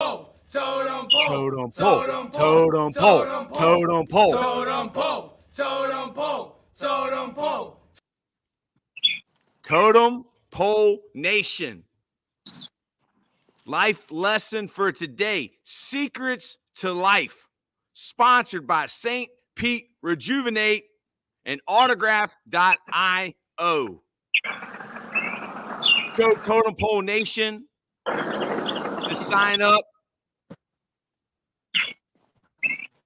Totem pole, Totem pole, totem pole, totem pole, totem pole. totem pole, totem pole, totem pole. Totem Pole Nation. Life lesson for today: Secrets to Life. Sponsored by St. Pete Rejuvenate and Autograph.io. Go Totem Pole Nation to sign up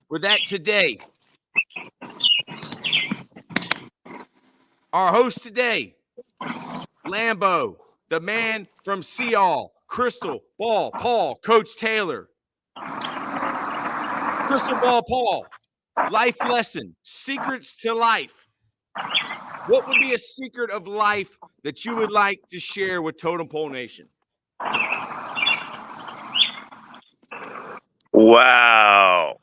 for that today. Our host today, Lambo, the man from Seal, Crystal Ball Paul, Coach Taylor. Crystal Ball Paul, life lesson, secrets to life. What would be a secret of life that you would like to share with Totem Pole Nation? Wow.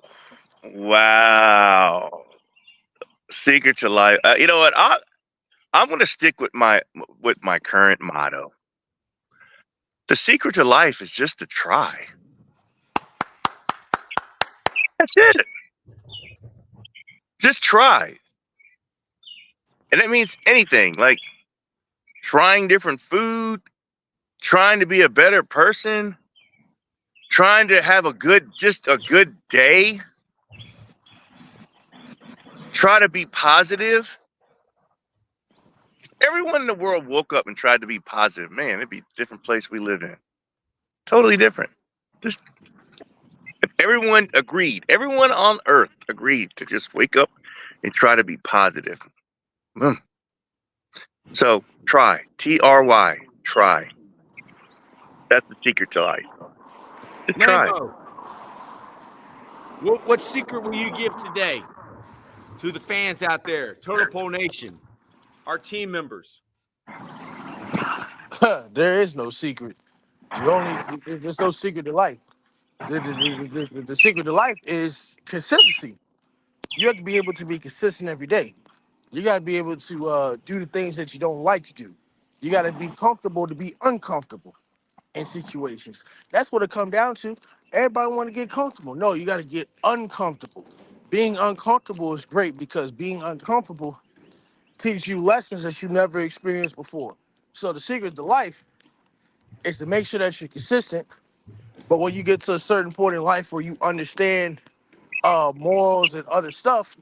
Secret to life. You know what? I'm going to stick with my current motto. The secret to life is just to try. That's it. Just try. And that means anything, like trying different food, trying to be a better person, trying to have a good day. Try to be positive. Everyone in the world woke up and tried to be positive. Man, it'd be a different place we live in. Totally different. Just if everyone on earth agreed to just wake up and try to be positive. So try, TRY, try. That's the secret to life. Just try. Lambo, what secret will you give today to the fans out there, Totem Pole Nation, our team members? There is no secret. There's no secret to life. The secret to life is consistency. You have to be able to be consistent every day. You got to be able to do the things that you don't like to do. You got to be comfortable to be uncomfortable in situations. That's what it comes down to. Everybody want to get comfortable. No, you got to get uncomfortable. Being uncomfortable is great because being uncomfortable teaches you lessons that you never experienced before. So the secret to life is to make sure that you're consistent. But when you get to a certain point in life where you understand morals and other stuff,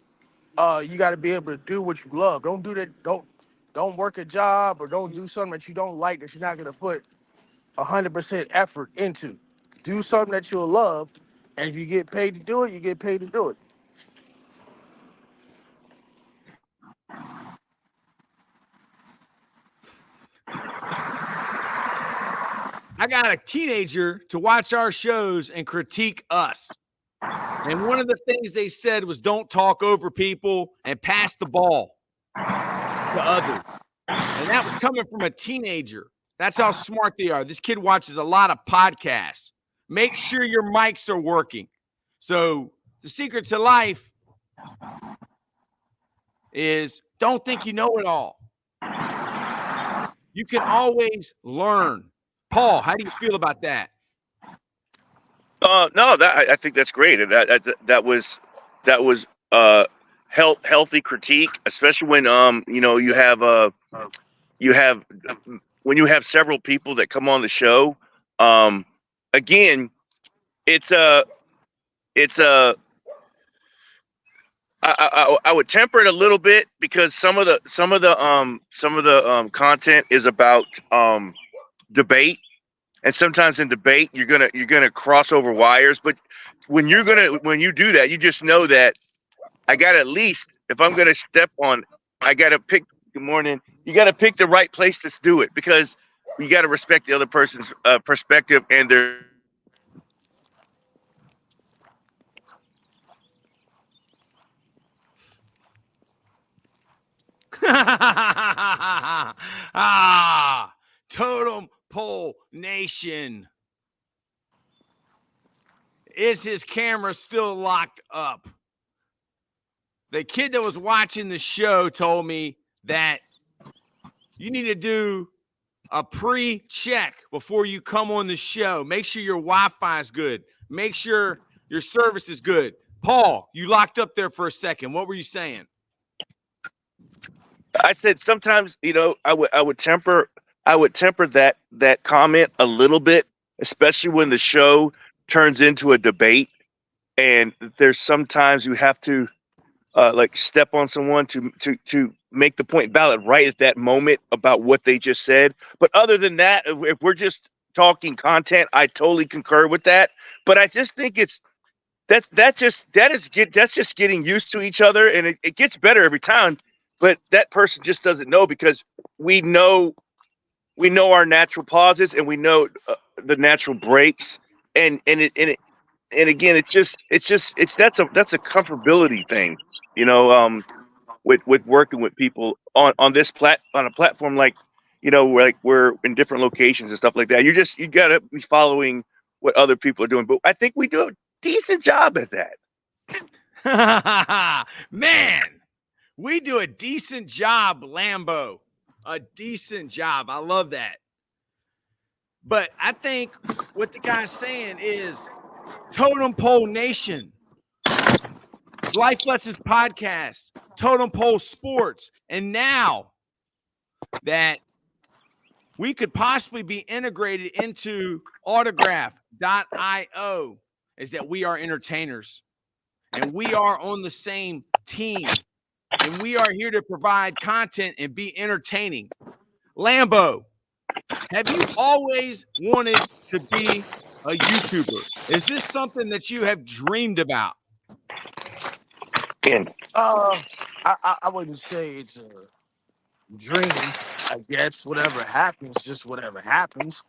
you got to be able to do what you love. Don't do that. Don't work a job or don't do something that you don't like that you're not gonna put 100% effort into. Do something that you'll love, and if you get paid to do it, you get paid to do it. I got a teenager to watch our shows and critique us. And one of the things they said was don't talk over people and pass the ball to others. And that was coming from a teenager. That's how smart they are. This kid watches a lot of podcasts. Make sure your mics are working. So the secret to life is don't think you know it all. You can always learn. Paul, how do you feel about that? No, I think that's great. That was healthy critique, especially when you have when you have several people that come on the show. Again, it's a I would temper it a little bit because some of the content is about debate. And sometimes in debate, you're gonna cross over wires. But when you do that, you just know that I got at least if I'm gonna step on, I gotta pick. Good morning. You gotta pick the right place to do it because you gotta respect the other person's perspective and their. Totem Pole Nation. Is his camera still locked up? The kid that was watching the show told me that you need to do a pre-check before you come on the show. Make sure your Wi-Fi is good. Make sure your service is good. Paul, you locked up there for a second. What were you saying? I said sometimes, I would temper that comment a little bit, especially when the show turns into a debate, and there's sometimes you have to like step on someone to make the point valid right at that moment about what they just said. But other than that, if we're just talking content, I totally concur with that. But I just think that's just getting used to each other, and it gets better every time. But that person just doesn't know, because we know our natural pauses, and we know the natural breaks, and again, it's that's a comfortability thing, with working with people on a platform like, like we're in different locations and stuff like that. You gotta be following what other people are doing, but I think we do a decent job at that. Man, we do a decent job, Lambo. A decent job. I love that. But I think what the guy's saying is Totem Pole Nation, Life Lessons Podcast, Totem Pole Sports, and now that we could possibly be integrated into Autograph.io, is that we are entertainers, and we are on the same team, and we are here to provide content and be entertaining. Lambo, have you always wanted to be a YouTuber? Is this something that you have dreamed about? I wouldn't say it's a dream. I guess whatever happens, just whatever happens.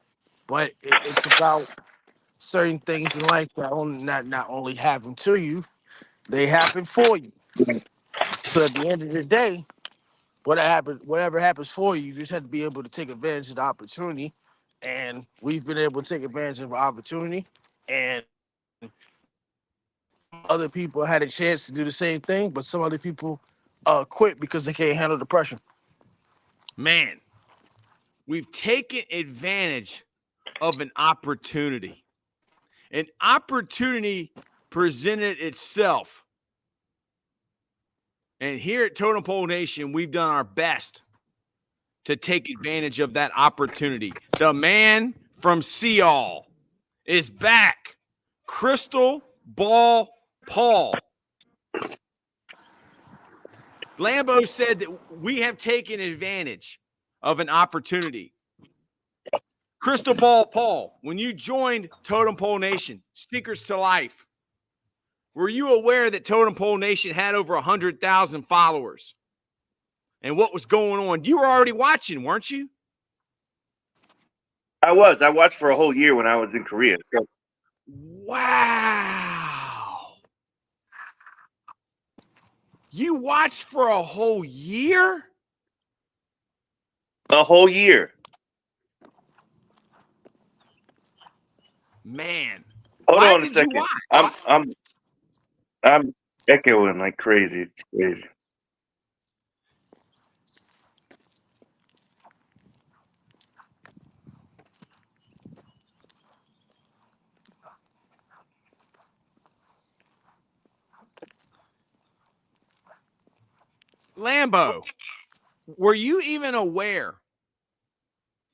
But it's about certain things in life that not only happen to you, they happen for you. So at the end of the day, whatever happens for you, you just have to be able to take advantage of the opportunity. And we've been able to take advantage of the opportunity, and other people had a chance to do the same thing, but some other people quit because they can't handle the pressure. Man, we've taken advantage of an opportunity. An opportunity presented itself. And here at Totem Pole Nation, we've done our best to take advantage of that opportunity. The man from Seall is back. Crystal Ball Paul. Lambo said that we have taken advantage of an opportunity. Crystal Ball Paul, when you joined Totem Pole Nation, Secrets to Life, were you aware that Totem Pole Nation had over 100,000 followers? And what was going on? You were already watching, weren't you? I watched for a whole year when I was in Korea. So. Wow. You watched for a whole year? A whole year. Man. Hold Why on a did second. you watch? I'm echoing like crazy. It's crazy. Lambo, were you even aware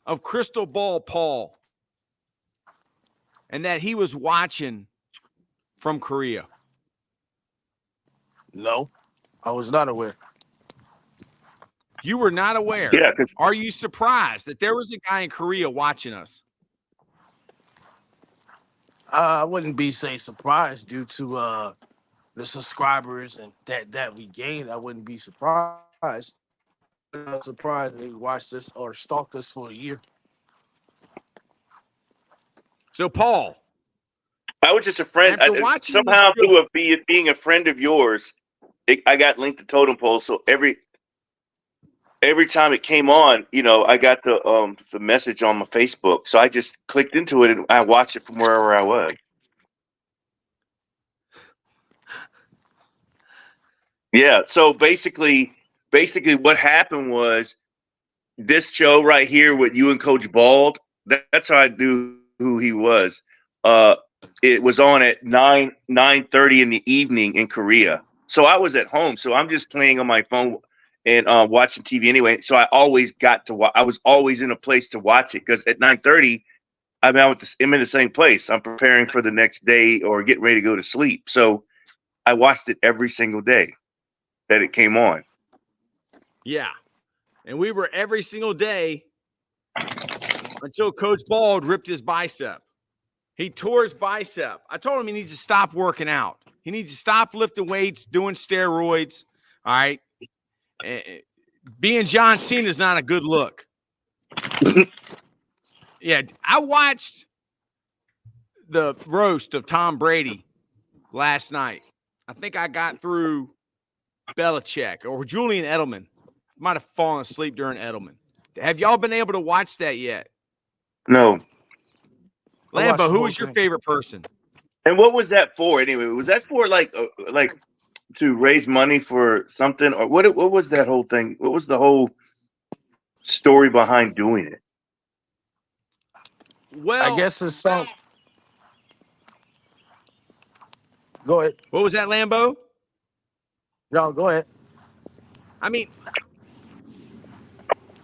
of Crystal Ball Paul and that he was watching from Korea? No, I was not aware. You were not aware? Yeah. Are you surprised that there was a guy in Korea watching us? I wouldn't be surprised due to the subscribers and that we gained. I wouldn't be surprised. I'm not surprised they watched this or stalked us for a year. So, Paul, I was just a friend. Somehow, through being a friend of yours, I got linked to Totem Pole. So every time it came on, I got the message on my Facebook. So I just clicked into it and I watched it from wherever I was. Yeah. So basically what happened was this show right here with you and Coach Bald, that's how I knew who he was. It was on at 9:30 in the evening in Korea. So I was at home. So I'm just playing on my phone and watching TV anyway. So I always got to watch. I was always in a place to watch it because at 9:30, I'm in the same place. I'm preparing for the next day or getting ready to go to sleep. So I watched it every single day that it came on. Yeah. And we were every single day until Coach Bald ripped his bicep. He tore his bicep. I told him he needs to stop working out. He needs to stop lifting weights, doing steroids. All right. Being John Cena is not a good look. Yeah. I watched the roast of Tom Brady last night. I think I got through Belichick or Julian Edelman. Might have fallen asleep during Edelman. Have y'all been able to watch that yet? No. Lambo, who was your favorite person? And what was that for anyway? Was that for like to raise money for something, or what was that whole thing? What was the whole story behind doing it? Well, I guess it's some. Go ahead. What was that, Lambo? No, go ahead. I mean,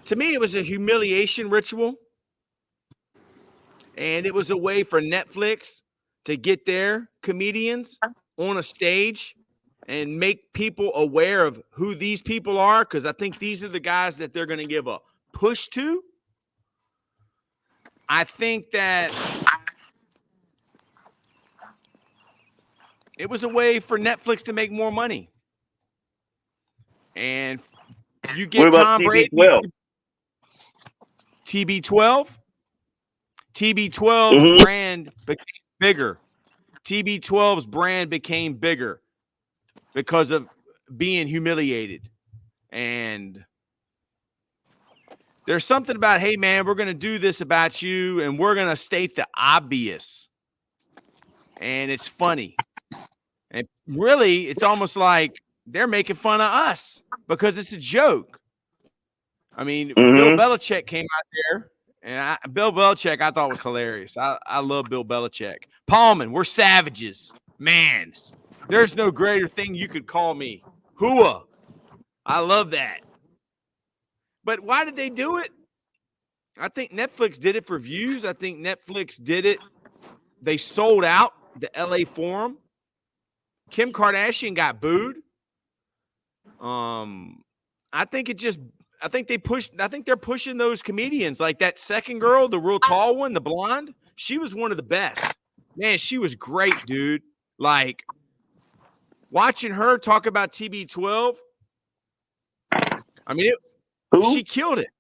to me, it was a humiliation ritual. And it was a way for Netflix to get their comedians on a stage and make people aware of who these people are, because I think these are the guys that they're going to give a push to. I think that it was a way for Netflix to make more money. And you get What about Tom Brady. TB12? TB12's brand became bigger. TB12's brand became bigger because of being humiliated. And there's something about, hey, man, we're going to do this about you, and we're going to state the obvious. And it's funny. And really, it's almost like they're making fun of us because it's a joke. I mean, Bill Belichick came out there. And Bill Belichick, I thought was hilarious. I love Bill Belichick. Paulman, we're savages. Man, there's no greater thing you could call me. Hua. I love that. But why did they do it? I think Netflix did it for views. I think Netflix did it. They sold out the LA Forum. Kim Kardashian got booed. I think they're pushing those comedians. Like that second girl, the real tall one, the blonde, she was one of the best. Man, she was great, dude. Like watching her talk about TB12. I mean, she killed it.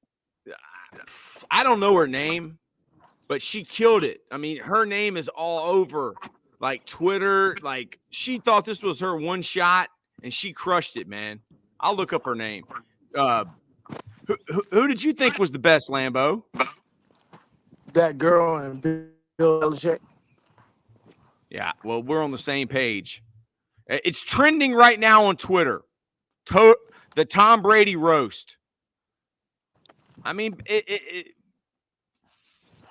I don't know her name, but she killed it. I mean, her name is all over like Twitter. Like she thought this was her one shot and she crushed it, man. I'll look up her name. Who did you think was the best, Lambo? That girl and Bill Belichick. Yeah, well, we're on the same page. It's trending right now on Twitter. The Tom Brady roast. I mean,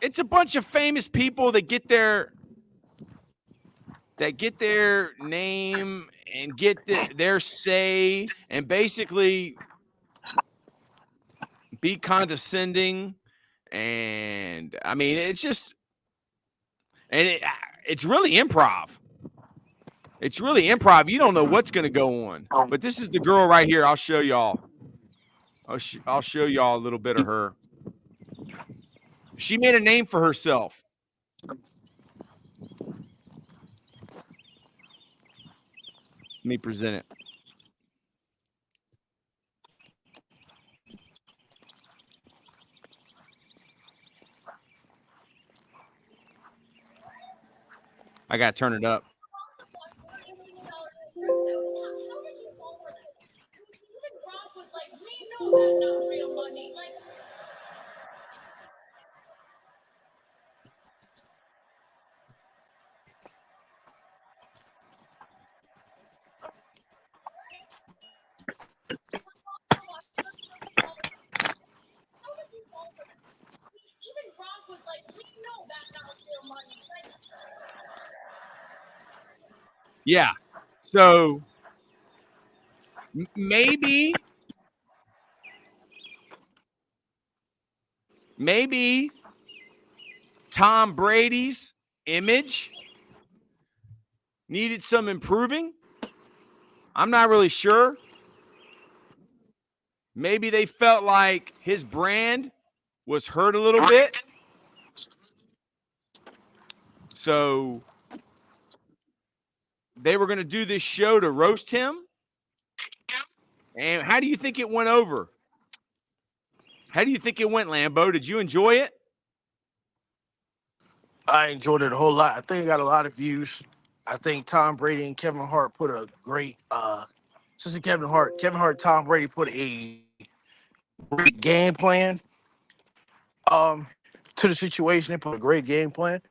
it's a bunch of famous people that get their name and get their say and basically be condescending. And I mean, it's just, and it's really improv. It's really improv. You don't know what's going to go on. But this is the girl right here. I'll show y'all. I'll show y'all a little bit of her. She made a name for herself. Let me present it. I got to turn it up. How did you fall for that? Even Gronk was like, we know that's not real money. Like, Yeah. So maybe Tom Brady's image needed some improving. I'm not really sure. Maybe they felt like his brand was hurt a little bit. So they were going to do this show to roast him. And how do you think it went over? How do you think it went, Lambo? Did you enjoy it? I enjoyed it a whole lot. I think it got a lot of views. I think Tom Brady and Kevin Hart put a great Kevin Hart, Tom Brady put a great game plan to the situation. They put a great game plan.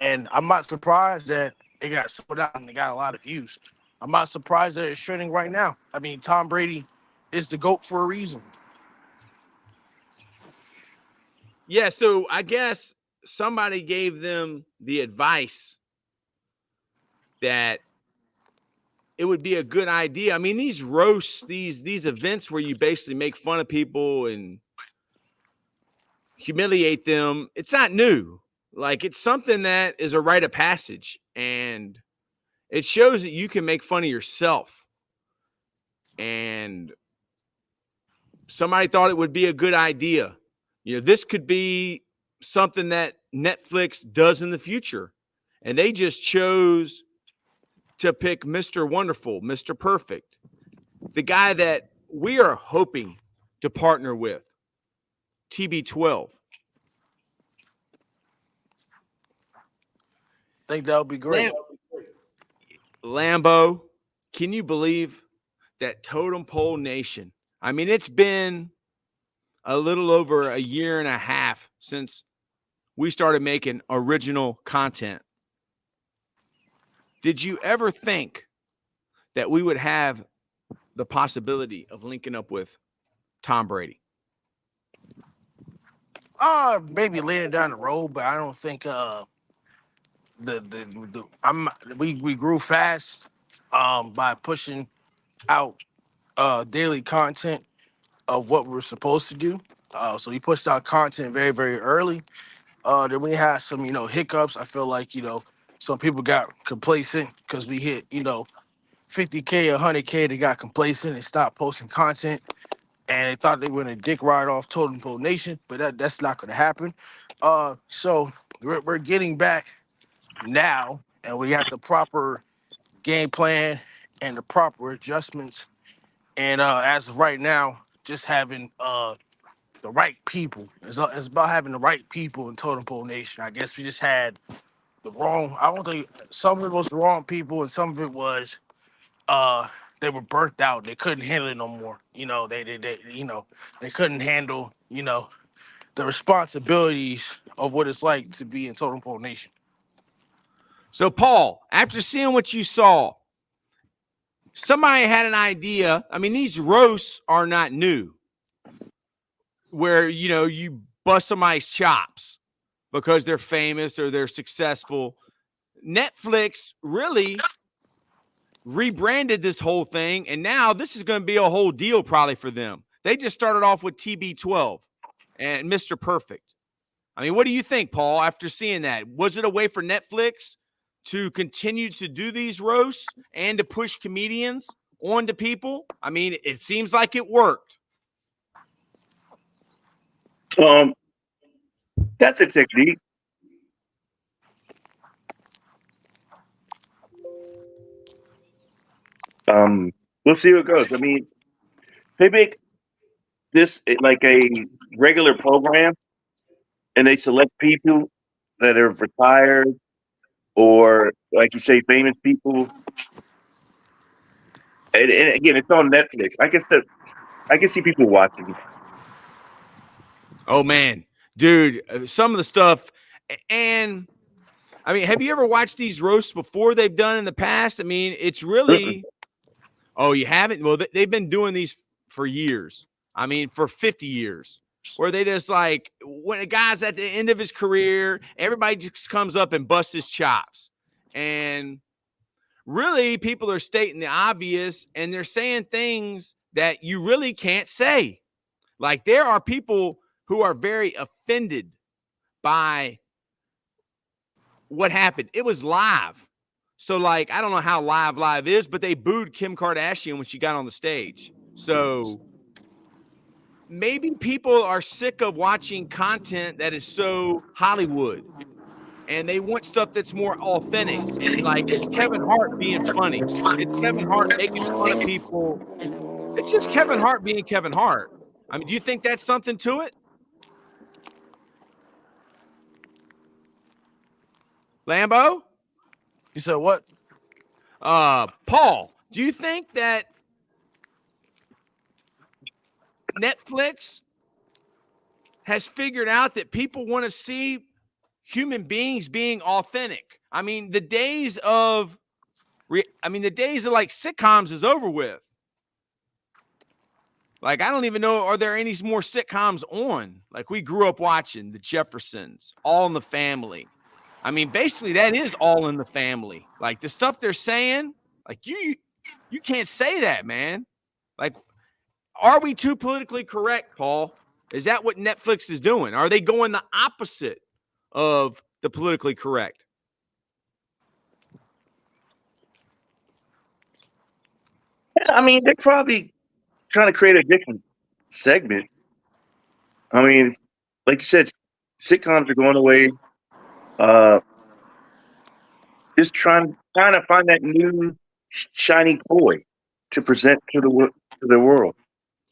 And I'm not surprised that it got sold out and they got a lot of views. I'm not surprised that it's trending right now. I mean, Tom Brady is the GOAT for a reason. Yeah, so I guess somebody gave them the advice that it would be a good idea. I mean, these roasts, these events where you basically make fun of people and humiliate them, it's not new. Like, it's something that is a rite of passage, and it shows that you can make fun of yourself. And somebody thought it would be a good idea. You know, this could be something that Netflix does in the future. And they just chose to pick Mr. Wonderful, Mr. Perfect, the guy that we are hoping to partner with, TB12. I think that would be great. Lambo, can you believe that Totem Pole Nation? I mean, it's been a little over a year and a half since we started making original content. Did you ever think that we would have the possibility of linking up with Tom Brady? Maybe laying down the road, but I don't think we grew fast by pushing out daily content of what we're supposed to do. So we pushed out content very, very early. Then we had some, hiccups. I feel like, some people got complacent because we hit, 50K, 100K. They got complacent and stopped posting content. And they thought they were going to dick ride off Totem Pole Nation, but that's not going to happen. So we're getting back now, and we got the proper game plan and the proper adjustments. And as of right now, just having the right people. It's about having the right people in Totem Pole Nation. I guess we just had the wrong. I don't think some of it was the wrong people, and some of it was they were burnt out. They couldn't handle it no more. They couldn't handle the responsibilities of what it's like to be in Totem Pole Nation. So, Paul, after seeing what you saw, somebody had an idea. I mean, these roasts are not new, where, you bust somebody's chops because they're famous or they're successful. Netflix really rebranded this whole thing, and now this is going to be a whole deal probably for them. They just started off with TB12 and Mr. Perfect. I mean, what do you think, Paul, after seeing that? Was it a way for Netflix to continue to do these roasts and to push comedians onto people? I mean, it seems like it worked. That's a technique. We'll see what goes. I mean, they make this like a regular program, and they select people that are retired or, like you say, famous people. And again, it's on Netflix. I can see people watching. Oh, man. Dude, some of the stuff. And, I mean, have you ever watched these roasts before they've done in the past? I mean, it's really – oh, you haven't? Well, they've been doing these for years. I mean, for 50 years, where they just like when a guy's at the end of his career, everybody just comes up and busts his chops. And really people are stating the obvious and they're saying things that you really can't say. Like there are people who are very offended by what happened. It was live. So like, I don't know how live is, but they booed Kim Kardashian when she got on the stage. So maybe people are sick of watching content that is so Hollywood and they want stuff that's more authentic. And like, it's Kevin Hart being funny. It's Kevin Hart making fun of people. It's just Kevin Hart being Kevin Hart. I mean, do you think that's something to it? Lambo? You said what? Paul, do you think that Netflix has figured out that people want to see human beings being authentic? I mean, the days of like sitcoms is over with. Like, I don't even know, are there any more sitcoms on? Like, we grew up watching The Jeffersons, All in the Family. I mean, basically, that is All in the Family. Like, the stuff they're saying, like, you can't say that, man. Like, are we too politically correct, Paul? Is that what Netflix is doing? Are they going the opposite of the politically correct? I mean, they're probably trying to create a different segment. I mean, like you said, sitcoms are going away. Just trying to find that new shiny toy to present to the world.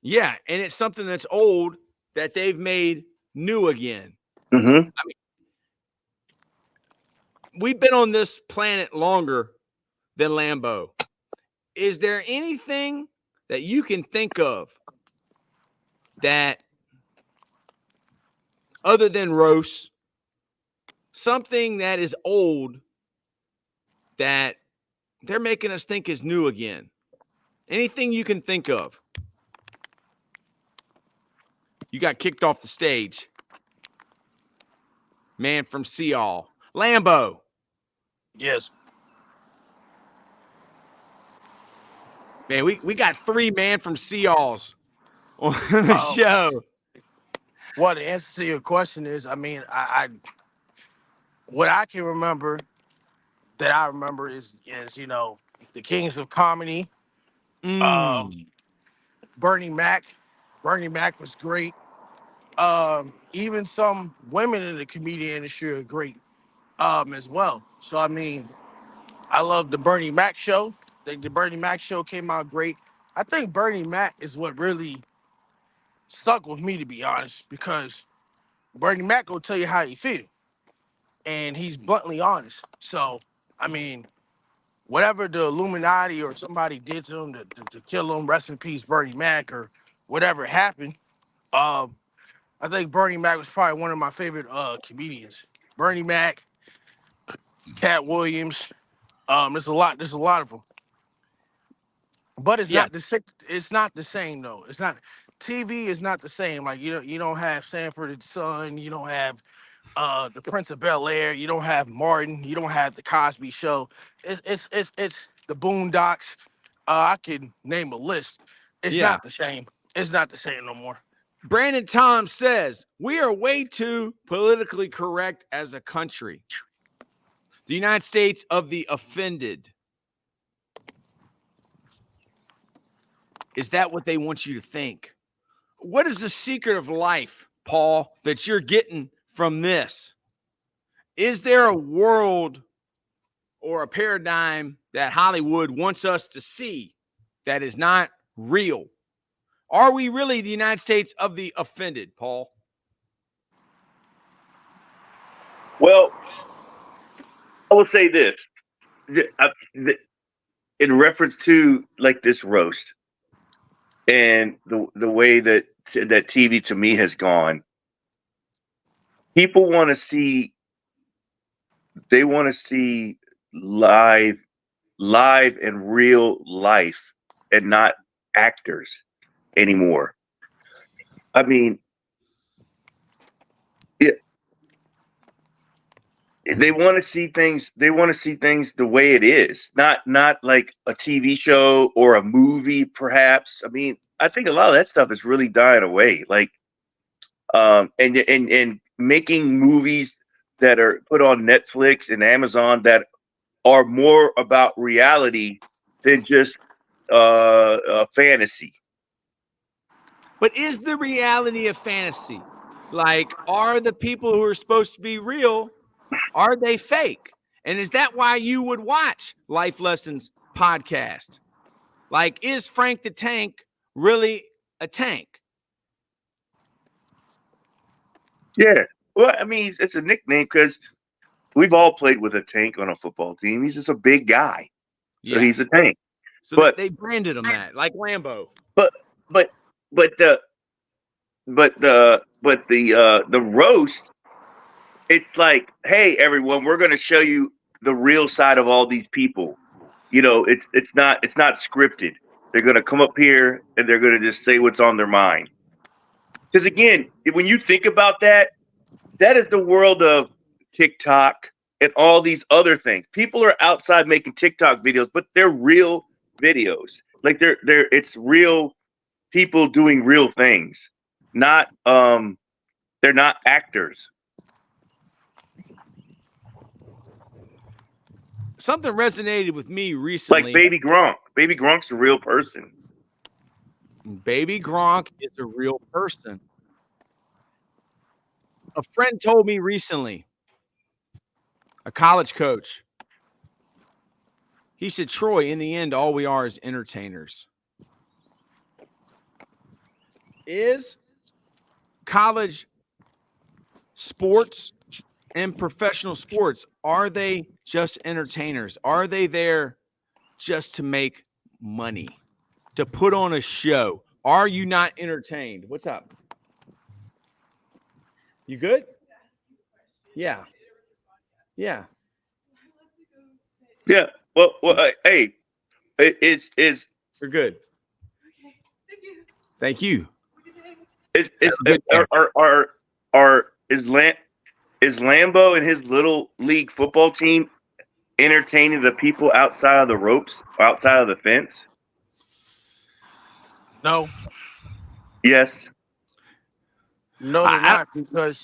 Yeah, and it's something that's old that they've made new again. Mm-hmm. I mean, we've been on this planet longer than Lambo. Is there anything that you can think of that, other than roast, something that is old that they're making us think is new again? Anything you can think of? You got kicked off the stage. Man from Seall. Lambo. Yes. Man, we got 3 Man from Sealls on the show. Well, the answer to your question is, I mean, I what I can remember that I remember is you know, the Kings of Comedy, Bernie Mac. Bernie Mac was great. Even some women in the comedian industry are great as well. So I mean, I love the Bernie Mac show. The Bernie Mac show came out great. I think Bernie Mac is what really stuck with me, to be honest, because Bernie Mac will tell you how you feel, and he's bluntly honest. So I mean, whatever the Illuminati or somebody did to him to kill him, rest in peace, Bernie Mac, or whatever happened. I think Bernie Mac was probably one of my favorite comedians. Bernie Mac, Cat Williams. There's a lot of them. But it's not the same. It's not the same though. It's not. TV is not the same. Like you don't have Sanford and Son. You don't have the Prince of Bel-Air. You don't have Martin. You don't have the Cosby Show. It's the Boondocks. I could name a list. It's not the same. It's not the same no more. Brandon Tom says, we are way too politically correct as a country. The United States of the offended. Is that what they want you to think? What is the secret of life, Paul, that you're getting from this? Is there a world or a paradigm that Hollywood wants us to see that is not real? Are we really the United States of the offended, Paul? Well, I will say this in reference to like this roast and the way that TV to me has gone. People want to see. They want to see live and real life, and not actors anymore. I mean, They want to see things. They want to see things the way it is, not like a TV show or a movie, perhaps. I mean, I think a lot of that stuff is really dying away. Like, and making movies that are put on Netflix and Amazon that are more about reality than just fantasy. But is the reality of fantasy? Like, are the people who are supposed to be real, are they fake? And is that why you would watch Life Lessons podcast? Like, is Frank the Tank really a tank? Yeah. Well, I mean, it's a nickname because we've all played with a tank on a football team. He's just a big guy, so he's a tank. So but they branded him that, like Lambo. But the roast, it's like, hey everyone, we're going to show you the real side of all these people. You know, it's not scripted. They're going to come up here and they're going to just say what's on their mind. Because again, when you think about that, that is the world of TikTok and all these other things. People are outside making TikTok videos, but they're real videos. Like it's real people doing real things. Not they're not actors. Something resonated with me recently. Like Baby Gronk. Baby Gronk's a real person. Baby Gronk is a real person. A friend told me recently, a college coach, he said, Troy, in the end, all we are is entertainers. Is college sports and professional sports, are they just entertainers? Are they there just to make money, to put on a show? Are you not entertained? What's up? You good? Yeah. Yeah. Yeah. Well, hey, it's You're good. Okay. Thank you. Thank you. Is Lambo and his little league football team entertaining the people outside of the ropes, outside of the fence? No. Yes. No, they're not,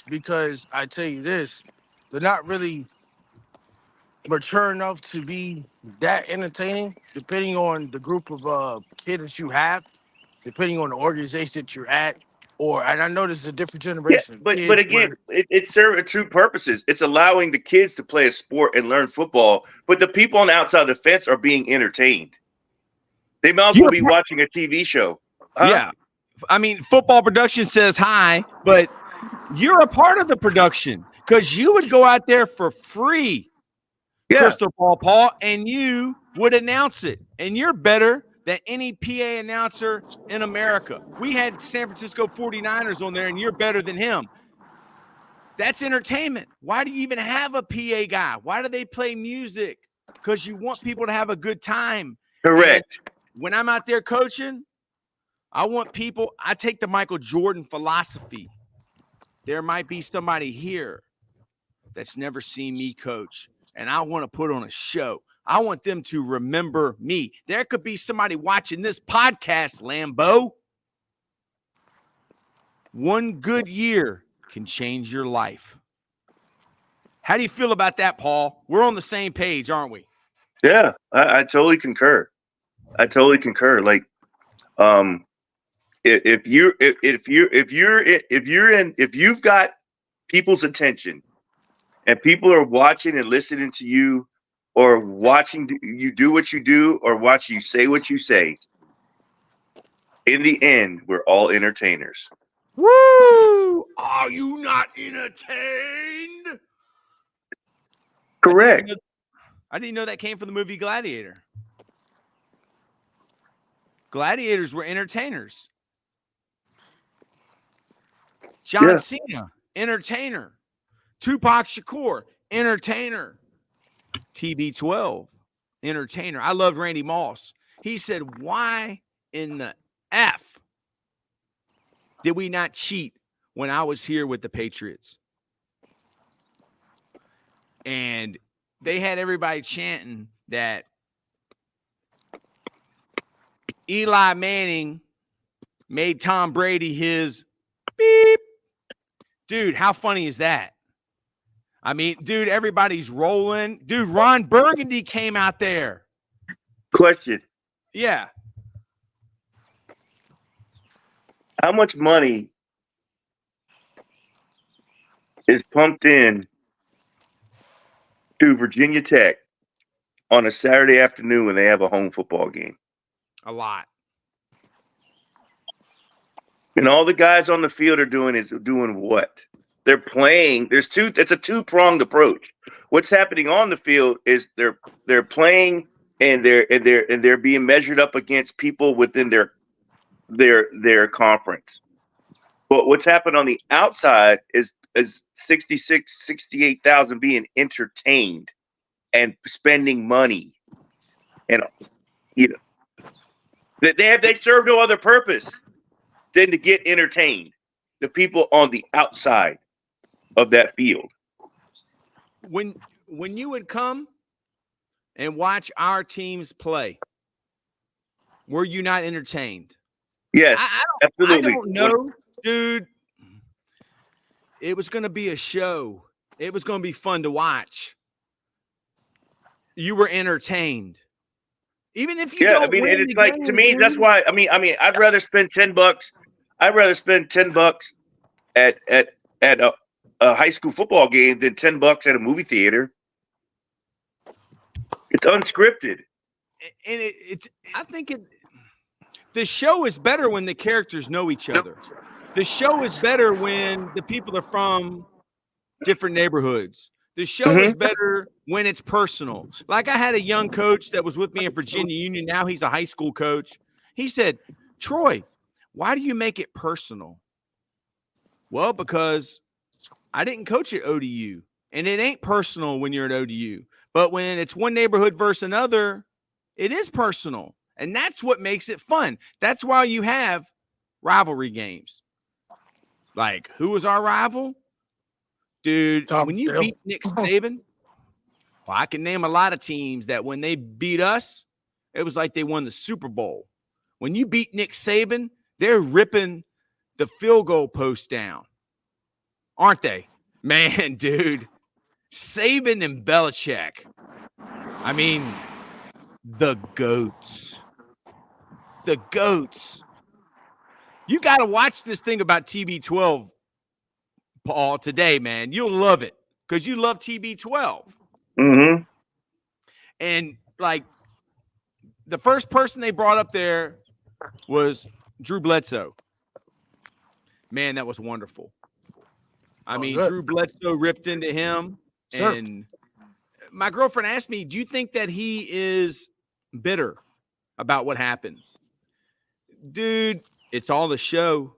because I tell you this, they're not really mature enough to be that entertaining, depending on the group of kids you have, depending on the organization that you're at, and I know this is a different generation. Yeah, but again, it serves true purposes. It's allowing the kids to play a sport and learn football, but the people on the outside of the fence are being entertained. They might as well be watching a TV show. Huh? Yeah. I mean, football production says hi, but you're a part of the production because you would go out there for free, Crystal Ball Paul, and you would announce it. And you're better than any PA announcer in America. We had San Francisco 49ers on there, and you're better than him. That's entertainment. Why do you even have a PA guy? Why do they play music? Because you want people to have a good time. Correct. And when I'm out there coaching, I want people, I take the Michael Jordan philosophy. There might be somebody here that's never seen me coach, and I want to put on a show. I want them to remember me. There could be somebody watching this podcast, Lambo. One good year can change your life. How do you feel about that, Paul? We're on the same page, aren't we? Yeah, I totally concur. Like, if you've got people's attention and people are watching and listening to you, or watching you do what you do, or watch you say what you say, in the end, we're all entertainers. Woo! Are you not entertained? Correct. I didn't know that came from the movie Gladiator. Gladiators were entertainers. John Cena, entertainer. Tupac Shakur, entertainer. TB12, entertainer. I loved Randy Moss. He said, why in the F did we not cheat when I was here with the Patriots? and they had everybody chanting that Eli Manning made Tom Brady his beep. Dude, how funny is that? I mean, dude, everybody's rolling. Dude, Ron Burgundy came out there. Question. Yeah. How much money is pumped in to Virginia Tech on a Saturday afternoon when they have a home football game? A lot. And all the guys on the field are doing what? They're playing. It's a two-pronged approach. What's happening on the field is they're playing and they're being measured up against people within their conference. But what's happened on the outside is 68,000 being entertained and spending money. And they serve no other purpose than to get entertained. The people on the outside of that field. When you would come and watch our teams play, were you not entertained? Yes, absolutely. I don't know, dude. It was going to be a show. It was going to be fun to watch. You were entertained. Even if you don't win it's the like game, to me, dude. that's why I'd rather spend $10. I'd rather spend $10 at a high school football game than $10 at a movie theater. It's unscripted. And I think the show is better when the characters know each other. The show is better when the people are from different neighborhoods. The show is better when it's personal. Like I had a young coach that was with me in Virginia Union. Now he's a high school coach. He said, Troy, why do you make it personal? Well, because I didn't coach at ODU, and it ain't personal when you're at ODU. But when it's one neighborhood versus another, it is personal. And that's what makes it fun. That's why you have rivalry games. Like, who was our rival? Dude, when you beat Nick Saban, well, I can name a lot of teams that when they beat us, it was like they won the Super Bowl. When you beat Nick Saban, they're ripping the field goal post down. Aren't they? Man, dude. Saban and Belichick. I mean, the GOATs. The GOATs. You got to watch this thing about TB12, Paul, today, man. You'll love it because you love TB12. Mm-hmm. And, like, the first person they brought up there was Drew Bledsoe. Man, that was wonderful. I mean, good. Drew Bledsoe ripped into him. Sure. And my girlfriend asked me, do you think that he is bitter about what happened? Dude, it's all the show.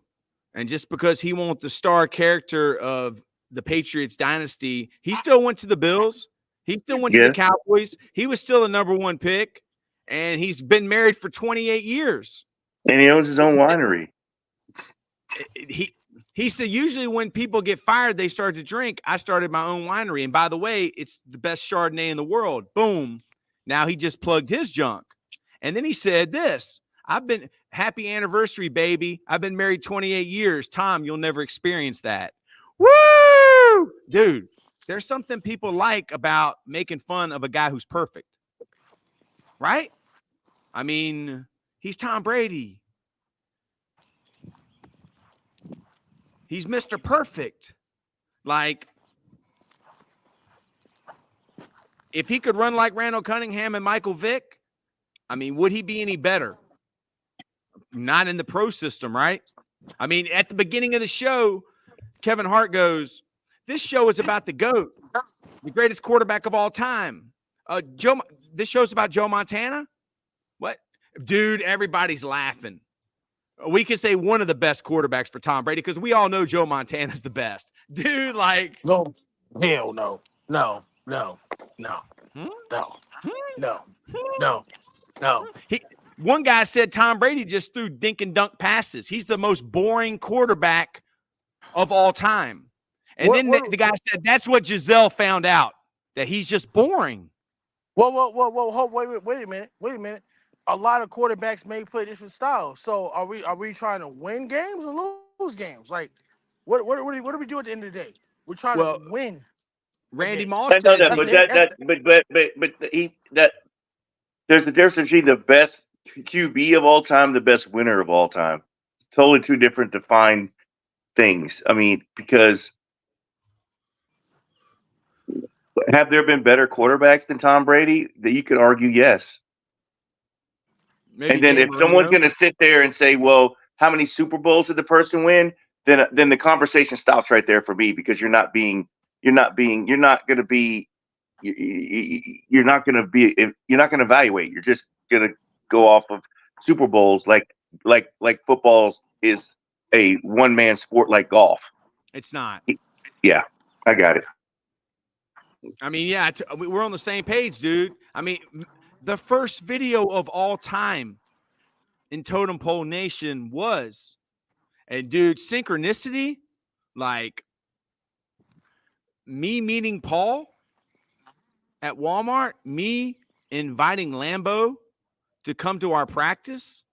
And just because he won't the star character of the Patriots dynasty, he still went to the Bills. He still went to the Cowboys. He was still a number one pick. And he's been married for 28 years. And he owns his own winery. He said usually when people get fired, they start to drink. I started my own winery. And by the way, it's the best Chardonnay in the world. Boom. Now he just plugged his junk. And then he said this. Happy anniversary, baby. I've been married 28 years. Tom, you'll never experience that. Woo! Dude, there's something people like about making fun of a guy who's perfect. Right? I mean, he's Tom Brady. He's Mr. Perfect. Like, if he could run like Randall Cunningham and Michael Vick, I mean, would he be any better? Not in the pro system, right? I mean, at the beginning of the show, Kevin Hart goes, this show is about the GOAT, the greatest quarterback of all time. This show's about Joe Montana? What? Dude, everybody's laughing. We can say one of the best quarterbacks for Tom Brady because we all know Joe Montana's the best. Dude, like. No. Hell no. No. One guy said Tom Brady just threw dink and dunk passes. He's the most boring quarterback of all time. And then the guy said that's what Giselle found out that he's just boring. Whoa, wait a minute. A lot of quarterbacks may play different styles. So are we trying to win games or lose games? Like, what do we do at the end of the day? We're trying to win. Randy game. Moss I know said that, but there's a difference between the best QB of all time, the best winner of all time. Totally two different defined things. I mean, because have there been better quarterbacks than Tom Brady? That you could argue, yes. maybe And then Dan if someone's Marino. going to sit there and say, "Well, how many Super Bowls did the person win?" Then the conversation stops right there for me, because you're not going to evaluate. You're just going to go off of Super Bowls like football is a one-man sport like golf. It's not. Yeah, I got it. I mean, yeah, we're on the same page, dude. I mean, the first video of all time in Totem Pole Nation was, and dude, synchronicity, like me meeting Paul at Walmart, me inviting Lambo to come to our practice.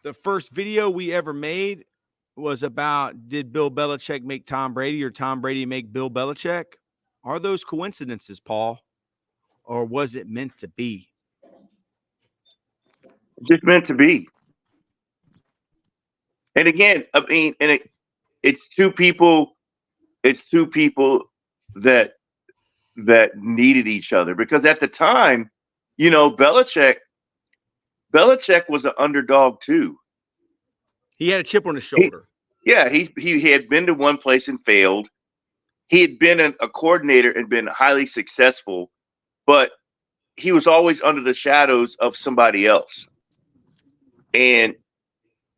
The first video we ever made was about, did Bill Belichick make Tom Brady or Tom Brady make Bill Belichick? Are those coincidences, Paul? Or was it meant to be? Just meant to be. And again, I mean, it's two people that needed each other, because at the time, Belichick was an underdog too. He had a chip on his shoulder. He had been to one place and failed. He had been a coordinator and been highly successful, but he was always under the shadows of somebody else. And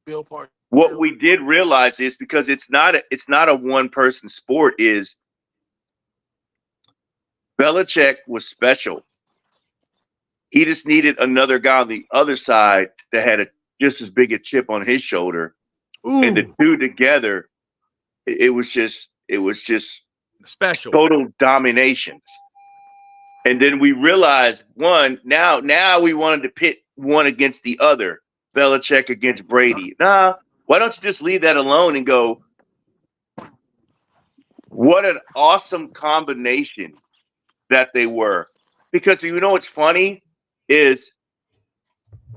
Bill Park. what we did realize is, because it's not a one person sport, is Belichick was special. He just needed another guy on the other side that had just as big a chip on his shoulder. Ooh. And the two together, it was just Special. total domination. And then we realized, now we wanted to pit one against the other, Belichick against Brady. Nah, why don't you just leave that alone and go, what an awesome combination that they were. Because what's funny is,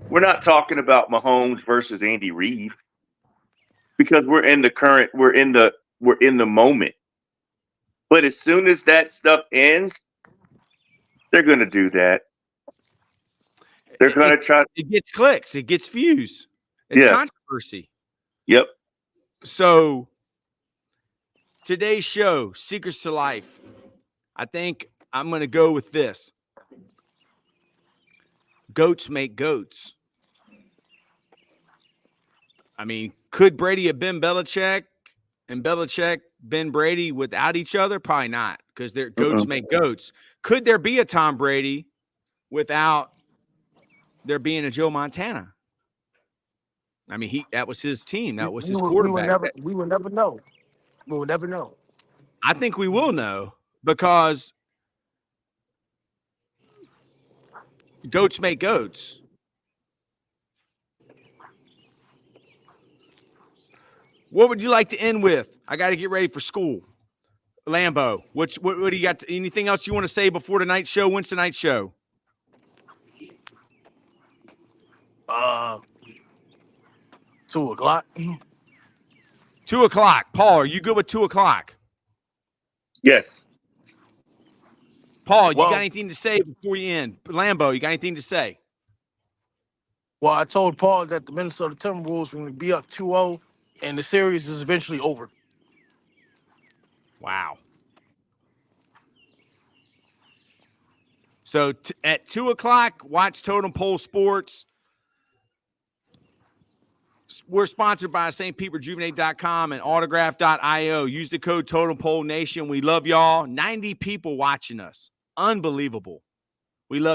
we're not talking about Mahomes versus Andy Reid, because we're in the moment. But as soon as that stuff ends, they're going to do that. They're going to try. It gets clicks. It gets views. It's controversy. Yep. So today's show, Secrets to Life, I think I'm going to go with this. Goats make goats. I mean, could Brady have been Belichick and Belichick been Brady without each other? Probably not, because they're goats make goats. Could there be a Tom Brady without there being a Joe Montana? I mean, that was his team. That was his quarterback. We will never know. We will never know. I think we will know, because goats make goats. What would you like to end with? I got to get ready for school. Lambo, what do you got? Anything else you want to say before tonight's show? When's tonight's show? 2 o'clock. 2 o'clock. Paul, are you good with 2 o'clock? Yes. Paul, you got anything to say before you end? Lambo, you got anything to say? Well, I told Paul that the Minnesota Timberwolves were going to be up 2-0, and the series is eventually over. Wow. So at 2 o'clock, watch Totem Pole Sports. We're sponsored by stpeterejuvenate.com and autograph.io. Use the code Totem Pole Nation. We love y'all. 90 people watching us. Unbelievable. We love you.